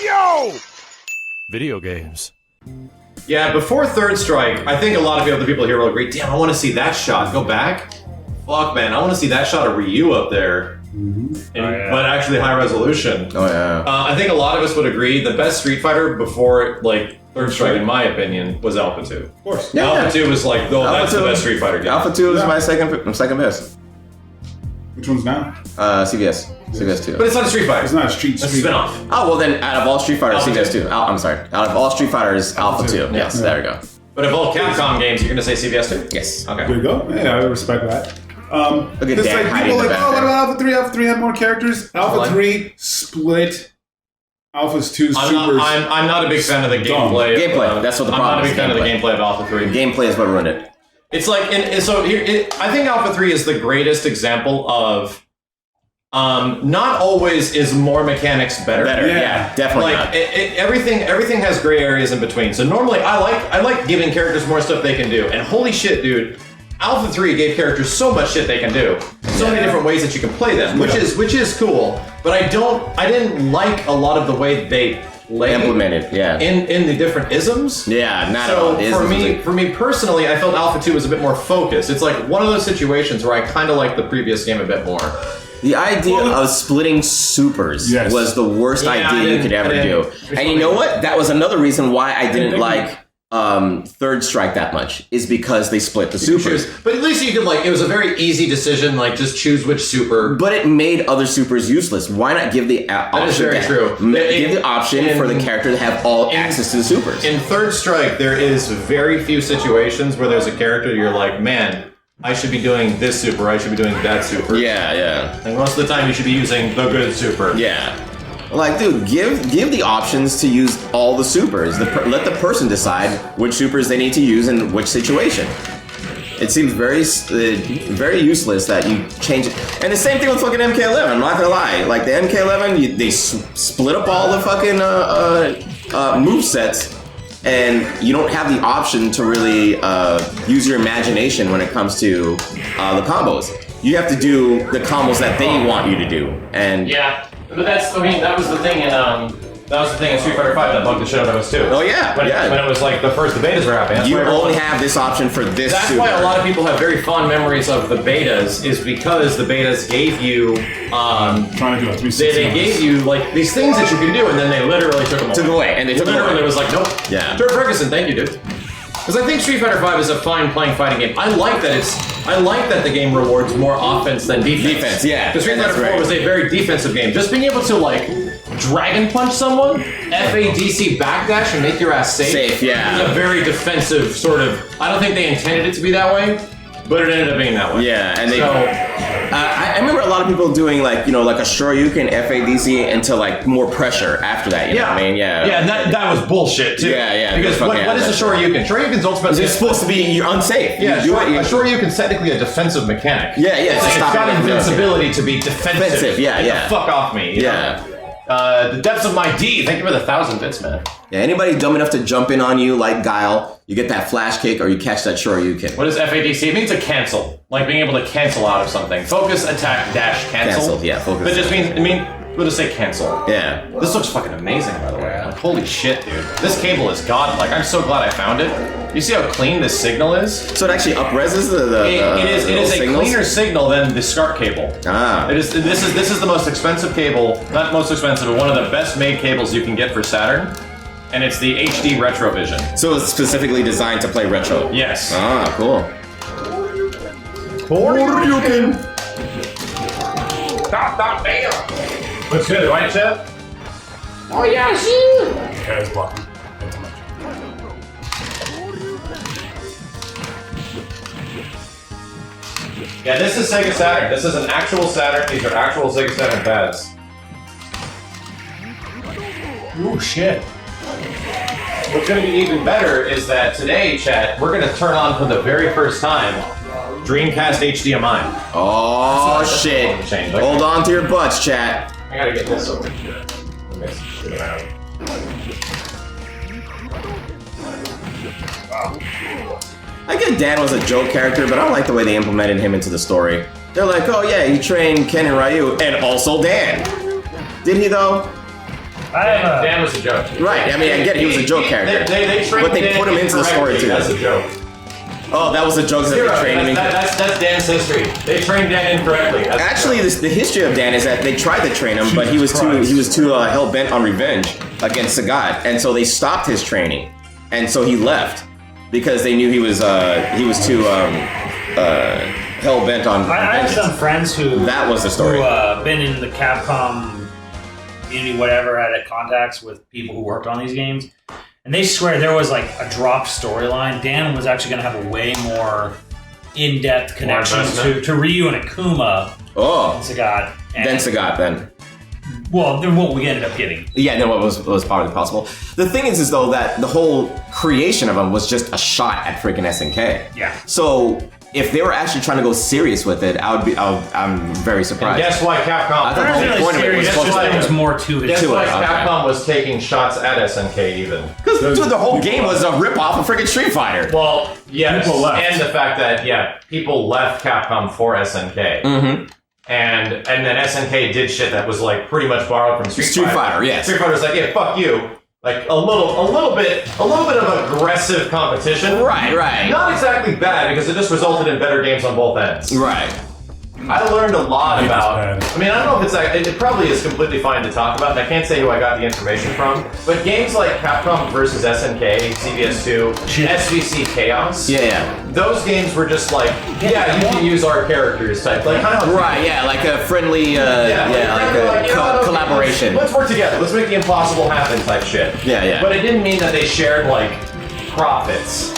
Yo! Video games. Yeah, before Third Strike, I think a lot of the other people here will agree, damn, I want to see that shot. Go back? Fuck, man, I want to see that shot of Ryu up there. But actually high resolution. Oh, yeah. I think a lot of us would agree the best Street Fighter before, like, Third Strike, in my opinion, was Alpha 2. Of course. Yeah. Alpha 2 was like, that's the best Street Fighter game. Alpha 2 is my second best. Which one's now? CVS. CVS 2. But it's not a Street Fighter. It's not a Street It's a spin-off. Oh, well then, out of all Street Fighters, CVS 2. I'm sorry. Out of all Street Fighters, Alpha 2. Yes, there we go. But of all Capcom games, you're going to say CVS 2? Yes. Okay. There you go. Yeah, I respect that. Look at It's Dan like hiding people in the like, back oh, what there. about Alpha 3? Alpha 3 had more characters. Alpha 3 split Alpha's 2 supers. I'm not a big fan of the gameplay. Gameplay, that's what the problem I'm not a big is, fan of the gameplay. gameplay of Alpha 3. Gameplay is what ruined it. It's like, I think Alpha 3 is the greatest example of not always is more mechanics better. Yeah, definitely Like not. everything has gray areas in between. So normally I like giving characters more stuff they can do. And holy shit, dude, Alpha 3 gave characters so much shit they can do. So many different ways that you can play them, which is cool. But I didn't like a lot of the way they played Implemented, yeah. in the different isms. Yeah, not at all. So for me personally, I felt Alpha 2 was a bit more focused. It's like one of those situations where I kind of like the previous game a bit more. The idea of splitting supers was the worst idea you could ever do. And you know what? That was another reason why I didn't like Third Strike that much, is because they split the supers. But at least you could, like, it was a very easy decision, like, just choose which super. But it made other supers useless. Why not give the option? That is very true. Give the option for the character to have all access to the supers. In Third Strike, there is very few situations where there's a character you're like, man, I should be doing this super, I should be doing that super. Yeah, yeah. And most of the time you should be using the good super. Yeah. Like, dude, give the options to use all the supers. Let the person decide which supers they need to use in which situation. It seems very useless that you change it. And the same thing with fucking MK11, I'm not gonna lie. Like, the MK11, they split up all the fucking movesets, and you don't have the option to really use your imagination when it comes to the combos. You have to do the combos that they want you to do. And yeah, but that was the thing in Street Fighter 5 that bugged the shit out of us too. Oh yeah, when it was like the first betas were happening. You only have this option for this. That's why a lot of people have very fond memories of the betas, is because the betas gave you trying to do a 360. they gave you like these things that you can do, and then they literally took them away. And they took them away. And it was like, nope. Yeah. George Ferguson, thank you, dude. Because I think Street Fighter 5 is a fine playing fighting game. I like that the game rewards more offense than defense. Defense, yeah. Because Street Fighter 4 was a very defensive game. Just being able to, like, dragon punch someone, FADC backdash, and make your ass safe. Safe, yeah. Is a very defensive sort of. I don't think they intended it to be that way, but it ended up being that way. Yeah, and I remember a lot of people doing, like, you know, like a Shoryuken FADC into, like, more pressure after that, you know what I mean? Yeah. Yeah, and that was bullshit, too. Yeah. Because what is a Shoryuken? Shoryuken's ultimate. It's supposed to be, you're unsafe. Yeah, a Shoryuken's technically a defensive mechanic. Yeah. It's got invincibility to be defensive. Yeah. Get the fuck off me. You know? The depths of my D. Thank you for the 1,000 bits, man. Yeah, anybody dumb enough to jump in on you like Guile, you get that flash kick or you catch that Shoryuken. What is FADC? It means to cancel. Like being able to cancel out of something. Focus, attack, dash, cancel. Yeah, focus. But it just means, we'll just say cancel. Yeah. This looks fucking amazing, by the way. Like, holy shit, dude. This cable is godlike. I'm so glad I found it. You see how clean this signal is? So it actually upreses It is a signals? cleaner signal than the SCART cable. Ah. This is the most expensive cable, not most expensive, but one of the best made cables you can get for Saturn. And it's the HD Retrovision. So it's specifically designed to play retro? Yes. Ah, cool. Shoryuken. Damn. Looks good, right, Chef? Oh, yeah, see? Okay, it's blocking. Yeah, this is Sega Saturn. This is an actual Saturn. These are actual Sega Saturn pads. Ooh, shit. What's going to be even better is that today, chat, we're going to turn on for the very first time Dreamcast HDMI. Oh, shit. Hold on to your butts, chat. I gotta get this over here. I get Dan was a joke character, but I don't like the way they implemented him into the story. They're like, oh yeah, he trained Ken and Ryu, and also Dan. Did he though? Dan was a joke. Right. I mean, I get it. He was a joke character. They trained but they Dan put him into the story too. That's a joke. Oh, that was a joke that they trained him. That's Dan's history. They trained Dan incorrectly. Actually, the history of Dan is that they tried to train him, but he was too hell bent on revenge against Sagat, and so they stopped his training, and so he left because they knew he was too hell bent on. I have some friends who that was the story. Who been in the Capcom community, whatever, had contacts with people who worked on these games. And they swear there was like a dropped storyline. Dan was actually going to have a way more in-depth connection to Ryu and Akuma. Oh, Sagat. Then Sagat. Then. Well, then what we ended up getting. Yeah, no, what was probably possible. The thing is though that the whole creation of him was just a shot at freaking SNK. Yeah. So if they were actually trying to go serious with it, I'm very surprised. And guess why Capcom? I thought the whole point of it was supposed to there was more to it. Guess why Capcom was taking shots at SNK even? Because the whole game was a ripoff of freaking Street Fighter. Well, yes, People left. and the fact that people left Capcom for SNK. Mm-hmm. And then SNK did shit that was like pretty much borrowed from Street Fighter. Yes. Street Fighter's like, yeah, fuck you. Like a little bit of aggressive competition. Right. Not exactly bad because it just resulted in better games on both ends. Right. I learned a lot It's about. bad. I mean, I don't know if it's like it probably is completely fine to talk about, and I can't say who I got the information from. But games like Capcom versus SNK, CVS2, SVC Chaos. Yeah. Those games were just like, yeah, you can use our characters type. Like, kind of Right. Yeah. Like a friendly, collaboration. Let's work together. Let's make the impossible happen type shit. Yeah. But it didn't mean that they shared like profits.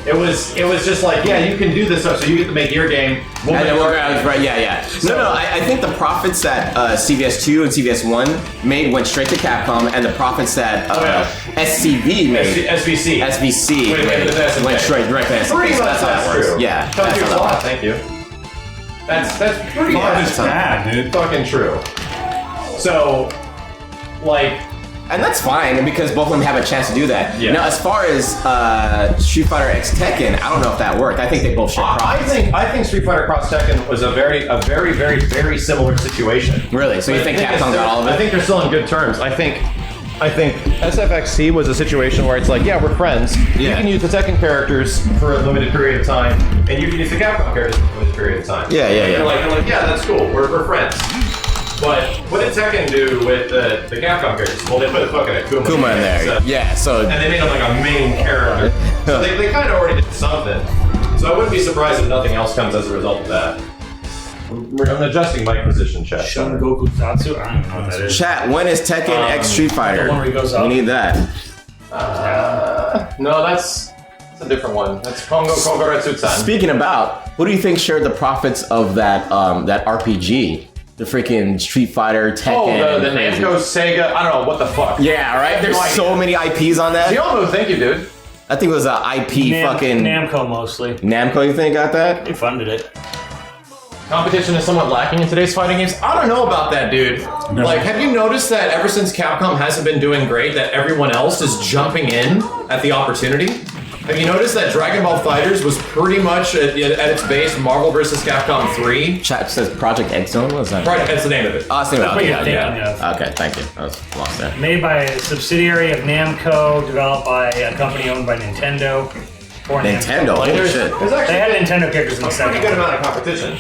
It was just like, yeah, you can do this stuff, so you get to make your game. We'll And make then our- right, yeah. I think the profits that CVS2 and CVS1 made went straight to Capcom, and the profits that SCV made, SVC. went straight directly to SNK. Pretty So much that's how that's that works. true. Yeah, Tell that's you how a that lot, works. thank you. That's pretty Fuck, it's bad, dude. fucking true. So, like, And that's fine because both of them have a chance to do that. Yeah. Now, as far as Street Fighter X Tekken, I don't know if that worked. I think they both share profits. I think Street Fighter Cross Tekken was a very similar situation. Really? So you think Capcom got all of it? I think they're still on good terms. I think SFXC was a situation where it's like, yeah, we're friends. You Yeah. can use the Tekken characters for a limited period of time, and you can use the Capcom characters for a limited period of time. Yeah. They're like, yeah, that's cool. We're friends. But what did Tekken do with the Capcom characters? Well, they put fucking Akuma in there. So- Yeah, so... and they made him like a main character. So they kind of already did something. So I wouldn't be surprised if nothing else comes as a result of that. I'm adjusting my position, chat. Shun Goku Satsu? I don't even know what that is. Chat, when is Tekken X Street Fighter? the one where he goes up. We need that. No, that's a different one. That's Kongo Retsu-san. Speaking about, who do you think shared the profits of that that RPG? The freaking Street Fighter, Tekken. Oh, the Namco Sega. I don't know what the fuck. Yeah, right. There's so many IPs on that. Giolmo, thank you, dude. I think it was a IP fucking Namco mostly. Namco. You think got that? They funded it. Competition is somewhat lacking in today's fighting games. I don't know about that, dude. No. Like, have you noticed that ever since Capcom hasn't been doing great, that everyone else is jumping in at the opportunity? Have you noticed that Dragon Ball FighterZ was pretty much at its base Marvel vs. Capcom 3? Chat says Project X Zone. What's that? Right, that's the name of it. Oh, That's what you're thinking of. Okay, thank you. I was lost there. Made by a subsidiary of Namco, developed by a company owned by Nintendo. For Nintendo. Namco. Like, Holy there's- shit. There's They actually had Nintendo characters in the a pretty second good one. amount of competition.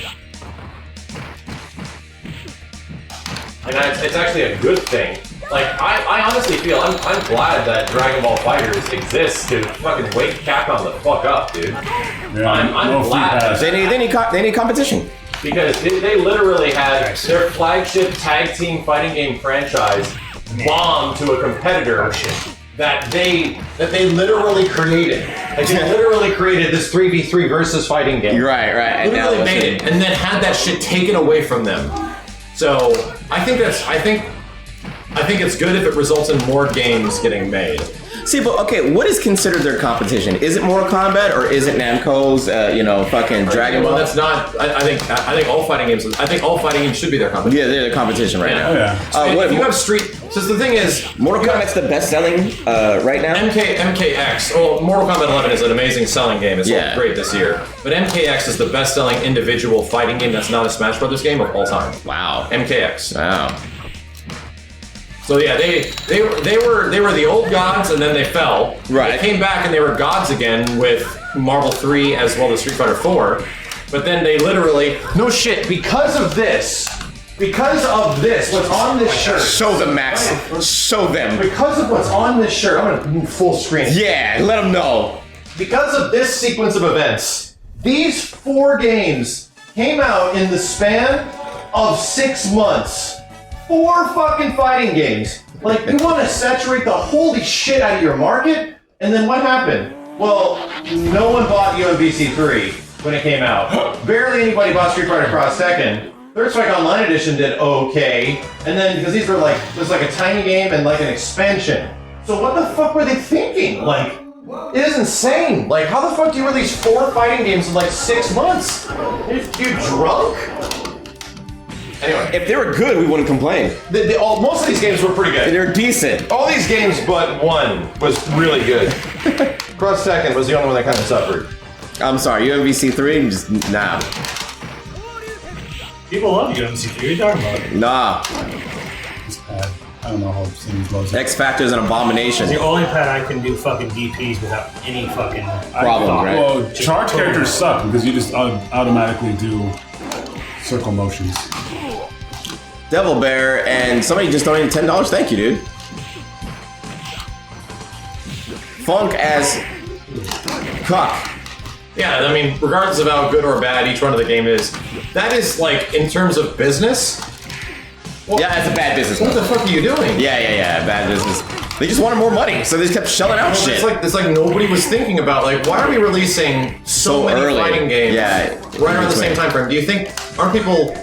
And it's actually a good thing. Like, I honestly feel I'm glad that Dragon Ball FighterZ exists to fucking wake Capcom the fuck up, dude. Yeah, I'm no free glad pass. They need competition. because they literally had their flagship tag team fighting game franchise bomb to a competitor that they literally created. Like, they literally created this 3v3 versus fighting game. Right. And now Literally made it, and then had that shit taken away from them. So I think it's good if it results in more games getting made. See, but okay, what is considered their competition? Is it Mortal Kombat or is it Namco's, fucking Dragon Ball? Well, that's not. I think all fighting games. I think all fighting games should be their competition. Yeah, they're the competition right now. Oh, yeah. If you have Street, so the thing is, Mortal Kombat's the best selling right now. MKX. Well, Mortal Kombat 11 is an amazing selling game. It's sold great this year. But MKX is the best selling individual fighting game that's not a Smash Brothers game of all time. Wow. MKX. Wow. So yeah, they were the old gods, and then they fell. Right. They came back and they were gods again with Marvel 3 as well as Street Fighter 4. But then they literally no shit because of this. Because of this, what's on this shirt. Show them, Max. Show them. Because of what's on this shirt, I'm gonna move full screen. Yeah, let them know. Because of this sequence of events, these 4 games came out in the span of 6 months. 4 fucking fighting games. Like, you want to saturate the holy shit out of your market? And then what happened? Well, no one bought UMVC 3 when it came out. Barely anybody bought Street Fighter Cross Tekken. Third Strike Online Edition did okay. And then, because these were like, there's like a tiny game and like an expansion. So what the fuck were they thinking? Like, it is insane. Like, how the fuck do you release 4 fighting games in like 6 months? You drunk? Anyway, If they were good, we wouldn't complain. most of these games were pretty good. They're decent. All these games but one was really good. Cross Tekken was the only one that kind of suffered. I'm sorry, UMVC 3, just nah. People love UMC3. What are you talking about? Nah. It's bad. I don't know how things goes. X Factor is an abomination. The only pet I can do fucking DPs without any fucking Problem, right? Well, charge characters suck because you just automatically do circle motions. Devil Bear, and somebody just donated $10. Thank you, dude. Funk as Cuck. Yeah, I mean, regardless of how good or bad each one of the game is, that is like, in terms of business, well, Yeah, that's a bad business. what the fuck are you doing? Yeah, bad business. They just wanted more money, so they just kept shelling out shit. It's like nobody was thinking about, like, why are we releasing so many early. fighting games right around the same time frame? Do you think, aren't people,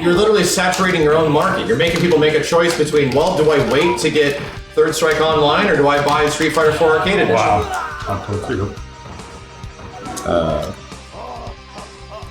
you're literally saturating your own market. You're making people make a choice between, well, do I wait to get Third Strike Online or do I buy Street Fighter 4 Arcade Edition? Wow.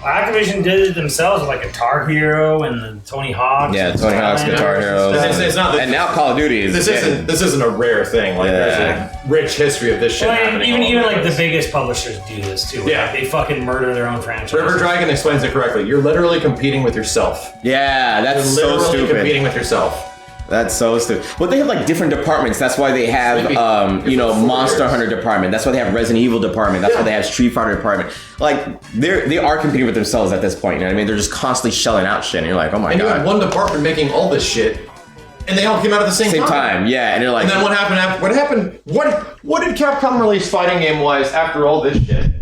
Activision did it themselves with like Guitar Hero and the Tony Hawk's. Yeah, Tony Hawk's Guitar Hero. It's not that- and now Call of Duty is. This isn't a rare thing. Like, there's a rich history of this shit Well, happening. even all like over the biggest publishers do this too. Yeah. Like, they fucking murder their own franchise. River Dragon explains it correctly. You're literally competing with yourself. Yeah, that's You're so literally stupid. competing with yourself. That's so stupid. But they have like different departments. That's why they have, Maybe Monster 4 years. Hunter department. That's why they have Resident Evil department. That's why they have Street Fighter department. Like they are competing with themselves at this point. You know what I mean? They're just constantly shelling out shit. And you're like, oh my And you god. had one department making all this shit, and they all came out at the same Time, yeah. And you're like, And then what happened after? What happened? What did Capcom release fighting game wise after all this shit?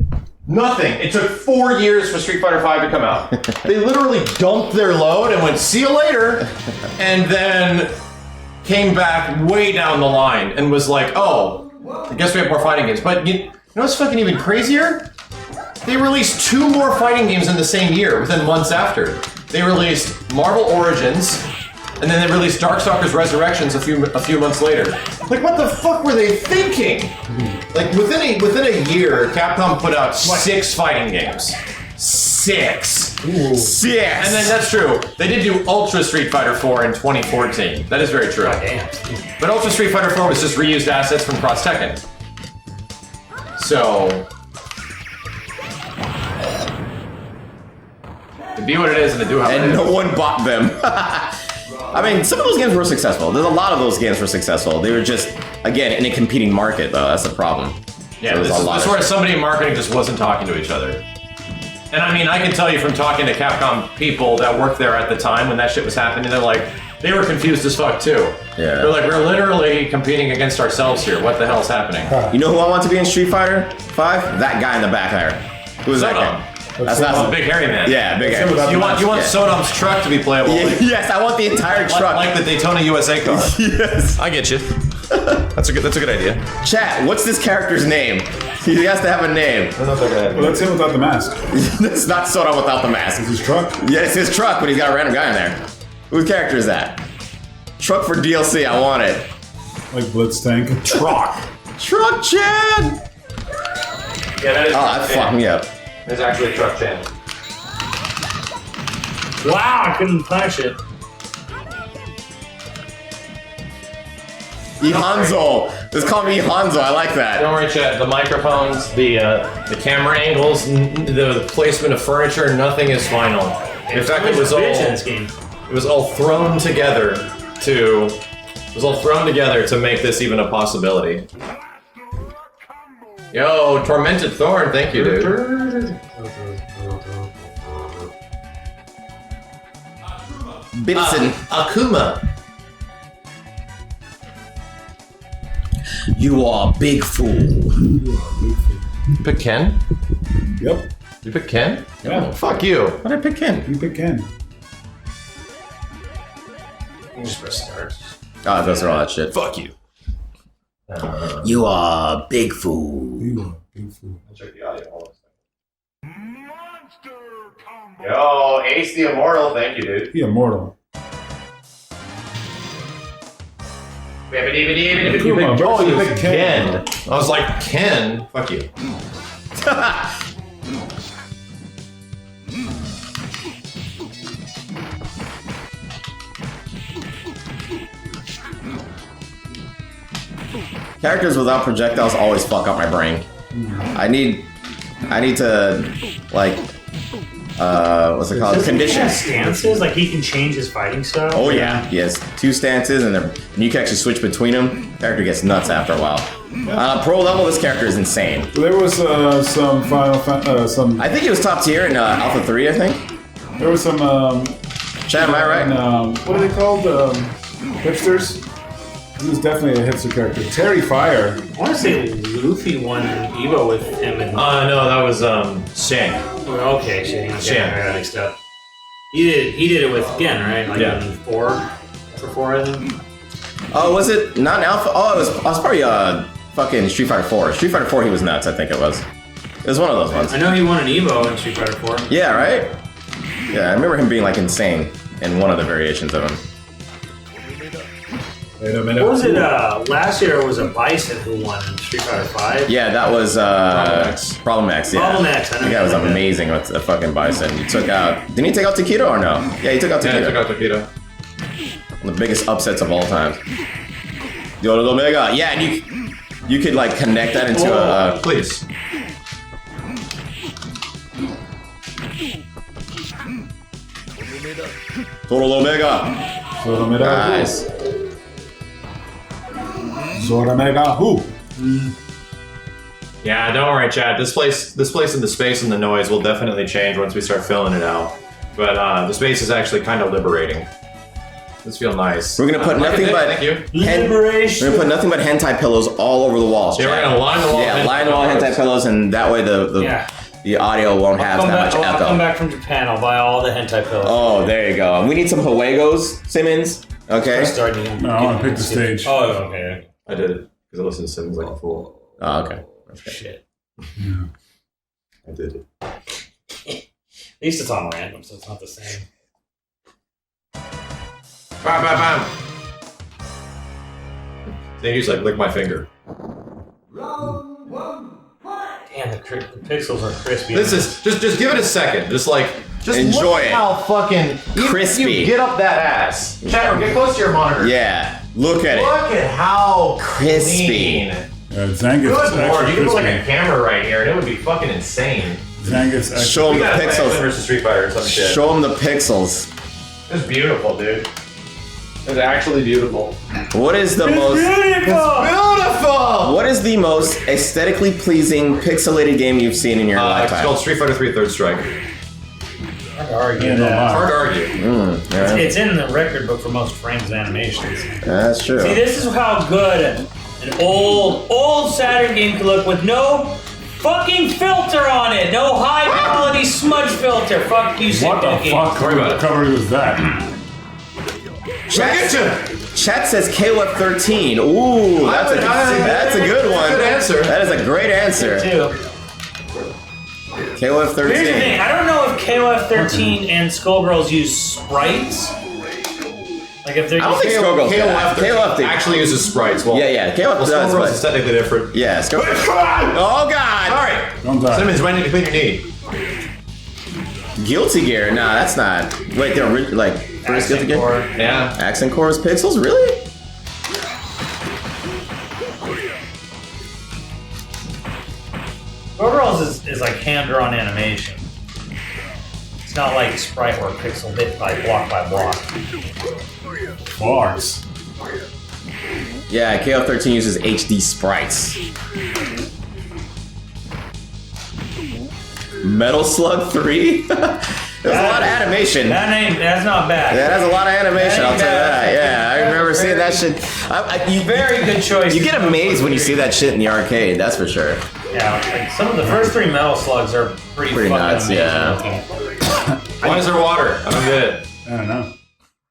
Nothing. It took 4 years for Street Fighter V to come out. They literally dumped their load and went, see you later, and then came back way down the line and was like, oh, I guess we have more fighting games. But you know what's fucking even crazier? They released 2 more fighting games in the same year, within months after. They released Marvel Origins, and then they released Darkstalkers Resurrections a few months later. Like, what the fuck were they thinking? Like, within a year, Capcom put out 6 fighting games. 6. Ooh. 6. And then that's true. They did do Ultra Street Fighter 4 in 2014. That is very true. God damn. But Ultra Street Fighter 4 was just reused assets from Cross Tekken. So, to be what it is and to do how it and is. no one bought them. I mean, some of those games were successful. There's a lot of those games were successful. They were just, again, in a competing market, though. That's the problem. Yeah, So this there's a lot is of where shit. somebody in marketing just wasn't talking to each other. And I mean, I can tell you from talking to Capcom people that worked there at the time when that shit was happening, they're like, they were confused as fuck too. Yeah. They're like, we're literally competing against ourselves here. What the hell's happening? You know who I want to be in Street Fighter 5? That guy in the back there. Who's that Sodom. guy? That's Oh, not big hairy man. Yeah, big That's him guy. without You want Yeah. Sodom's truck to be playable. Yeah, Like, yes, I want the entire truck. like the Daytona USA car. Yes. I get you. That's a good idea. Chat, what's this character's name? He has to have a name. Well, that's him without the mask. It's not Soda without the mask. It's his truck. Yeah, it's his truck, but he's got a random guy in there. Whose character is that? Truck for DLC, I want it. Like Blitz Tank. Truck. Truck Chan! Yeah, that is. Oh, that fucked me up. There's actually a Truck Chan. Wow, I couldn't punish it. Ihanzo. Just call me Ihanzo, I like that. Don't worry, Chad. The microphones, the camera angles, the placement of furniture, nothing is final. In fact, it was all Bitch in this game. thrown together to It was all thrown together to make this even a possibility. Yo, Tormented Thorn, thank you, dude. Benson. Akuma. You are a big fool. You pick Ken? Yep. You pick Ken? Yeah. Fuck you. Why did I pick Ken? You pick Ken. Just press start. Oh, it goes through all that shit. Fuck you. You are a big fool. You are a big fool. I'll check the audio. Yo, Ace the Immortal, thank you, dude. He immortal. Oh, you picked Ken. I was like, Ken? Fuck you. Characters without projectiles always fuck up my brain. I need to, like, what's it called? Conditions. Stances? Like he can change his fighting style? Oh yeah, he has 2 stances, and you can actually switch between them. Character gets nuts after a while. Pro level, this character is insane. There was some some. I think he was top tier in Alpha 3, I think. There was some. Chad, am I right? What are they called? Hipsters. He was definitely a hipster character. Terry Fire. I want to say Luffy won Evo with him and. No, that was Shang. Okay, Shang. Shang. I got mixed up. He did it with Gen, right? Like Yeah. in 4. For 4, I think. Oh, was it not an Alpha? Oh, it was probably fucking Street Fighter 4. Street Fighter 4, he was nuts, I think it was. It was one of those ones. I know he won an Evo in Street Fighter 4. Yeah, right? Yeah, I remember him being like insane in one of the variations of him. What was it? Last year it was a Bison who won in Street Fighter 5. Yeah, that was Problem X. Yeah. Problem X, I know. The guy was like that. amazing with the fucking Bison. He took out. Didn't he take out Takedo or no? Yeah, he took out Yeah, I Takedo. took out Takedo. One of the biggest upsets of all time. Yoda Omega. Yeah, and you could like connect that into a. Please. Total Omega. Zora Mega Nice. Zora Mega Who? Yeah, don't worry, Chad. This place and the space and the noise will definitely change once we start filling it out. But the space is actually kind of liberating. This feels nice. We're gonna put nothing but thank you. Liberation. We're gonna put nothing but hentai pillows all over the walls. Yeah, we're Chad. gonna line the wall. Yeah, line the wall hentai pillows, and that way the audio won't have that much I'll come echo. back from Japan. I'll buy all the hentai pills. Oh, there you go. We need some Huegos, Simmons. Okay. Starting. No, I want to pick the stage. Oh, okay. I did it because I listened to Simmons like a fool. Oh, okay. Shit. I did it. At least it's on random, so it's not the same. Bam, bam, bam. They use like lick my finger. Damn, the pixels are crispy. This is just give it a second. Just Enjoy look it. How fucking Crispy. You get up that ass. Chat, get close to your monitor. Yeah. Look at it. Look at how Crispy. clean. Zangus Good lord, you could put like a camera right here and it would be fucking insane. Zangus. Show them We the gotta play X-Men pixels. versus Street Fighter or some shit. Show them the pixels. It's beautiful, dude. It's actually beautiful. What is the most? Beautiful! What is the most aesthetically pleasing pixelated game you've seen in your It's lifetime? called Street Fighter 3 Third Strike. Hard to argue Yeah, that. Hard to argue. Yeah, It's in the record book for most frames and animations. that's true. See, this is how good an old Saturn game could look with no fucking filter on it. No high quality smudge filter. Fuck you, What the Sick fuck Worry about it. cover was that? Chat says KOF 13. Ooh, that's a good one. Good answer. That is a great answer. too. KOF 13. Here's the thing. I don't know if KOF 13 and Skullgirls use sprites. Like if they're I don't think using Skullgirls did that. KOF did. actually uses sprites. Well, Yeah, KOF Well, does, Skullgirls is but technically different. yeah, Skullgirls. Oh God! Sorry. Don't die. Simmons, when did you clean your knee? Guilty Gear? Nah, that's not. Wait, they're like first Guilty Gear. Core. Yeah. Accent Core's pixels, really? Skullgirls is like hand-drawn animation. It's not like sprite or pixel bit by block by block. Bars. Yeah, KO13 uses HD sprites. Metal Slug 3? There's a lot of animation. That's not bad. Yeah, that's a lot of animation, I'll tell you that. Yeah, I remember seeing that shit. Very good choice. You get amazed when you see that shit in the arcade, that's for sure. Yeah, like some of the first 3 Metal Slugs are pretty fucking nuts, amazing. yeah. Why is there water? I don't get it. I don't know.